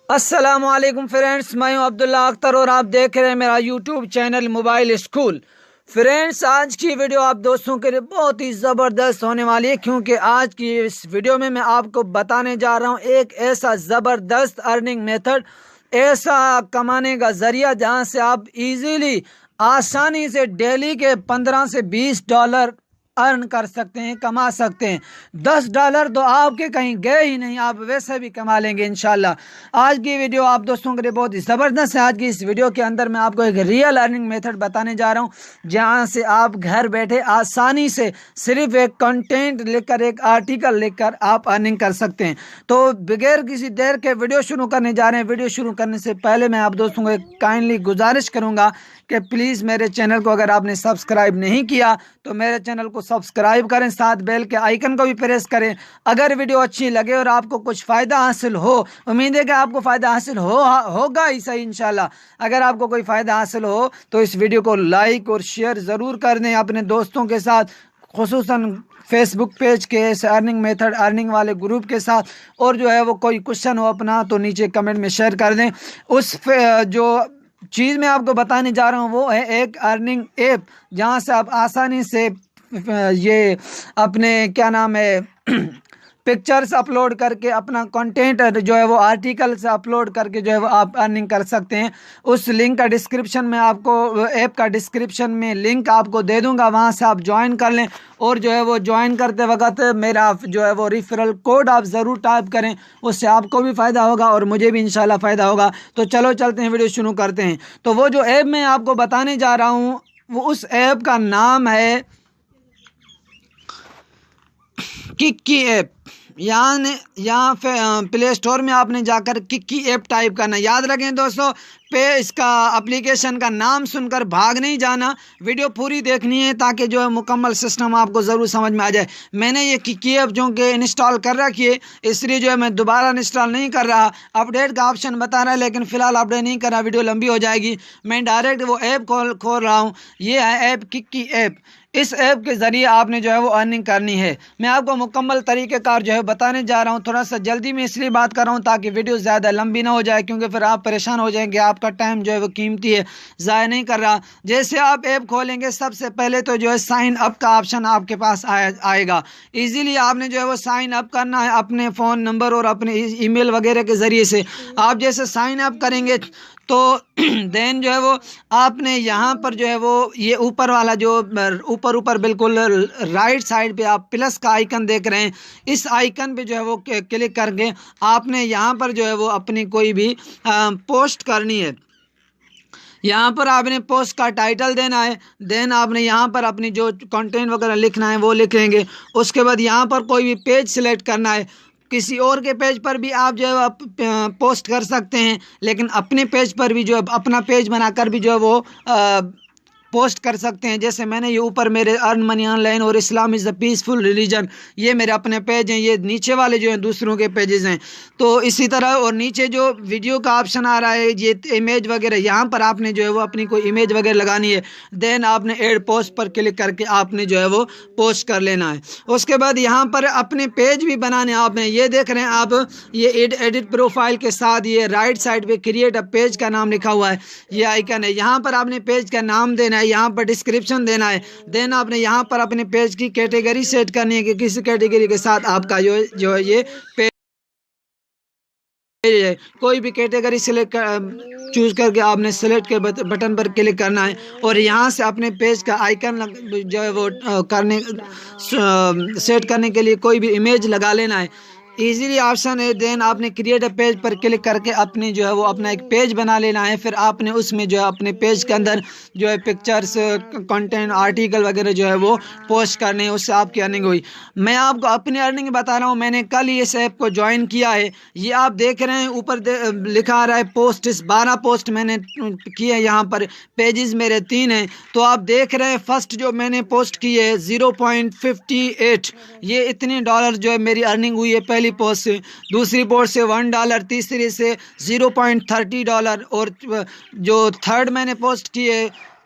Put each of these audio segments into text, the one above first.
السلام علیکم فرینڈس، میں ہوں عبداللہ اختر اور آپ دیکھ رہے ہیں میرا YouTube channel mobile school. Friends, آج کی ویڈیو آپ دوستوں کے لیے بہت ہی زبردست ہونے والی ہے، کیونکہ آج کی اس ویڈیو میں آپ کو بتانے جا رہا ہوں ایک ایسا زبردست ارننگ میتھڈ، ایسا کمانے کا ذریعہ جہاں سے آپ ایزیلی آسانی سے ڈیلی کے 15 سے 20 ڈالر ارن کر سکتے ہیں، کما سکتے ہیں۔ 10 ڈالر تو آپ کے کہیں گئے ہی نہیں، آپ ویسے بھی کما لیں گے انشاءاللہ۔ آج کی ویڈیو آپ دوستوں کے لیے بہت ہی زبردست ہے۔ آج کی اس ویڈیو کے اندر میں آپ کو ایک ریئل ارننگ میتھڈ بتانے جا رہا ہوں، جہاں سے آپ گھر بیٹھے آسانی سے صرف ایک کنٹینٹ لکھ کر، ایک آرٹیکل لکھ کر آپ ارننگ کر سکتے ہیں۔ تو بغیر کسی دیر کے ویڈیو شروع کرنے جا رہے ہیں۔ ویڈیو شروع کرنے سے پہلے میں آپ دوستوں کو ایک کائنڈلی گزارش کروں گا کہ پلیز میرے چینل کو اگر آپ نے سبسکرائب نہیں کیا تو میرے چینل کو سبسکرائب کریں، ساتھ بیل کے آئیکن کو بھی پریس کریں۔ اگر ویڈیو اچھی لگے اور آپ کو کچھ فائدہ حاصل ہو، امید ہے کہ آپ کو فائدہ حاصل ہوگا ہی صحیح انشاءاللہ۔ اگر آپ کو کوئی فائدہ حاصل ہو تو اس ویڈیو کو لائک اور شیئر ضرور کر دیں اپنے دوستوں کے ساتھ، خصوصاً فیس بک پیج کے اس ارننگ میتھڈ ارننگ والے گروپ کے ساتھ، اور جو ہے وہ کوئی کوشچن ہو اپنا تو نیچے کمنٹ میں شیئر کر دیں۔ اس جو چیز میں آپ کو بتانے جا رہا ہوں وہ ہے ایک ارننگ ایپ، جہاں سے آپ آسانی سے یہ اپنے کیا نام ہے پکچرز اپلوڈ کر کے اپنا کنٹینٹ جو ہے وہ آرٹیکلز اپلوڈ کر کے جو ہے وہ آپ ارننگ کر سکتے ہیں۔ اس لنک کا ڈسکرپشن میں آپ کو، ایپ کا ڈسکرپشن میں لنک آپ کو دے دوں گا، وہاں سے آپ جوائن کر لیں، اور جو ہے وہ جوائن کرتے وقت میرا جو ہے وہ ریفرل کوڈ آپ ضرور ٹائپ کریں، اس سے آپ کو بھی فائدہ ہوگا اور مجھے بھی انشاءاللہ فائدہ ہوگا۔ تو چلو چلتے ہیں، ویڈیو شروع کرتے ہیں۔ تو وہ جو ایپ میں آپ کو بتانے جا رہا ہوں وہ اس ایپ کا نام ہے ککی ایپ۔ یہاں پلے اسٹور میں آپ نے جا کر ککی ایپ ٹائپ کرنا۔ یاد رکھیں دوستو، اس کا اپلیکیشن کا نام سن کر بھاگ نہیں جانا، ویڈیو پوری دیکھنی ہے تاکہ جو ہے مکمل سسٹم آپ کو ضرور سمجھ میں آ جائے۔ میں نے یہ ککی ایپ جو کہ انسٹال کر رکھی ہے، اس لیے جو ہے میں دوبارہ انسٹال نہیں کر رہا۔ اپڈیٹ کا آپشن بتا رہا ہے لیکن فی الحال اپڈیٹ نہیں کر رہا، ویڈیو لمبی ہو جائے گی۔ میں ڈائریکٹ وہ ایپ کھول رہا ہوں، یہ ہے ایپ ککی ایپ۔ اس ایپ کے ذریعے آپ نے جو ہے وہ ارننگ کرنی ہے۔ میں آپ کو مکمل طریقہ کار جو ہے بتانے جا رہا ہوں۔ تھوڑا سا جلدی میں اس لیے بات کر رہا ہوں تاکہ ویڈیو زیادہ لمبی نہ ہو جائے، کیونکہ پھر آپ پریشان ہو جائیں گے، آپ کا ٹائم جو ہے وہ قیمتی ہے، ضائع نہیں کر رہا۔ جیسے آپ ایپ کھولیں گے، سب سے پہلے تو جو ہے سائن اپ کا آپشن آپ کے پاس آئے گا۔ ایزیلی آپ نے جو ہے وہ سائن اپ کرنا ہے اپنے فون نمبر اور اپنے ای میل وغیرہ کے ذریعے سے۔ آپ جیسے سائن اپ کریں گے تو دین جو ہے وہ آپ نے یہاں پر جو ہے وہ یہ اوپر والا جو اوپر بالکل رائٹ سائڈ پہ آپ پلس کا آئیکن دیکھ رہے ہیں، اس آئیکن پہ جو ہے وہ کلک کر کے آپ نے یہاں پر جو ہے وہ اپنی کوئی بھی پوسٹ کرنی ہے۔ یہاں پر آپ نے پوسٹ کا ٹائٹل دینا ہے، دین آپ نے یہاں پر اپنی جو کنٹینٹ وغیرہ لکھنا ہے وہ لکھ لیں گے۔ اس کے بعد یہاں پر کوئی بھی پیج سلیکٹ کرنا ہے۔ کسی اور کے پیج پر بھی آپ جو ہے پوسٹ کر سکتے ہیں، لیکن اپنے پیج پر بھی جو ہے اپنا پیج بنا کر بھی جو ہے وہ پوسٹ کر سکتے ہیں۔ جیسے میں نے یہ اوپر میرے ارن منی آن لائن اور اسلام از دا پیسفل ریلیجن، یہ میرے اپنے پیج ہیں، یہ نیچے والے جو ہیں دوسروں کے پیجز ہیں۔ تو اسی طرح اور نیچے جو ویڈیو کا آپشن آ رہا ہے، یہ امیج وغیرہ، یہاں پر آپ نے جو ہے وہ اپنی کوئی امیج وغیرہ لگانی ہے، دین آپ نے ایڈ پوسٹ پر کلک کر کے آپ نے جو ہے وہ پوسٹ کر لینا ہے۔ اس کے بعد یہاں پر اپنے پیج بھی بنانے آپ نے، یہ دیکھ رہے ہیں آپ، یہ ایڈٹ پروفائل کے ساتھ یہ رائٹ سائڈ پہ کریٹ اے پیج کا نام لکھا ہوا ہے، یہ آئیکن ہے۔ یہاں پر آپ نے پیج کا نام دینا ہے، یہاں پر ڈسکرپشن دینا ہے، دین آپ نے یہاں پر اپنے پیج کی کیٹیگری سیٹ کرنی ہے کہ کس کیٹیگری کے ساتھ آپ کا جو ہے یہ پیج ہے۔ کوئی بھی کیٹیگری چوز کر کے آپ نے سلیکٹ کے بٹن پر کلک کرنا ہے، اور یہاں سے اپنے پیج کا آئیکن جو ہے وہ سیٹ کرنے کے لیے کوئی بھی امیج لگا لینا ہے۔ ایزیلی آپشن ہے، دین آپ نے create a page per click کر کے اپنی جو ہے وہ اپنا ایک پیج بنا لینا ہے۔ پھر آپ نے اس میں جو ہے اپنے پیج کے اندر جو ہے پکچرز، کنٹینٹ، آرٹیکل وغیرہ جو ہے وہ پوسٹ کرنے ہیں، اس سے آپ کی ارننگ ہوئی۔ میں آپ کو اپنی ارننگ بتا رہا ہوں، میں نے کل ہی اس ایپ کو جوائن کیا ہے۔ یہ آپ دیکھ رہے ہیں اوپر لکھا آ رہا ہے پوسٹس، 12 پوسٹ میں نے کی ہے، یہاں پر پیجز میرے 3 ہیں۔ تو آپ دیکھ رہے ہیں فرسٹ جو میں نے پوسٹ کی ہے 0.58، یہ اتنے ڈالر جو ہے میری ارننگ ہوئی ہے پہلی پوسٹ سے۔ دوسری پوسٹ سے $1، تیسری سے $0.30، اور جو تھرڈ میں نے پوسٹ کی ہے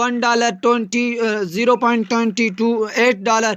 $1 $0.228,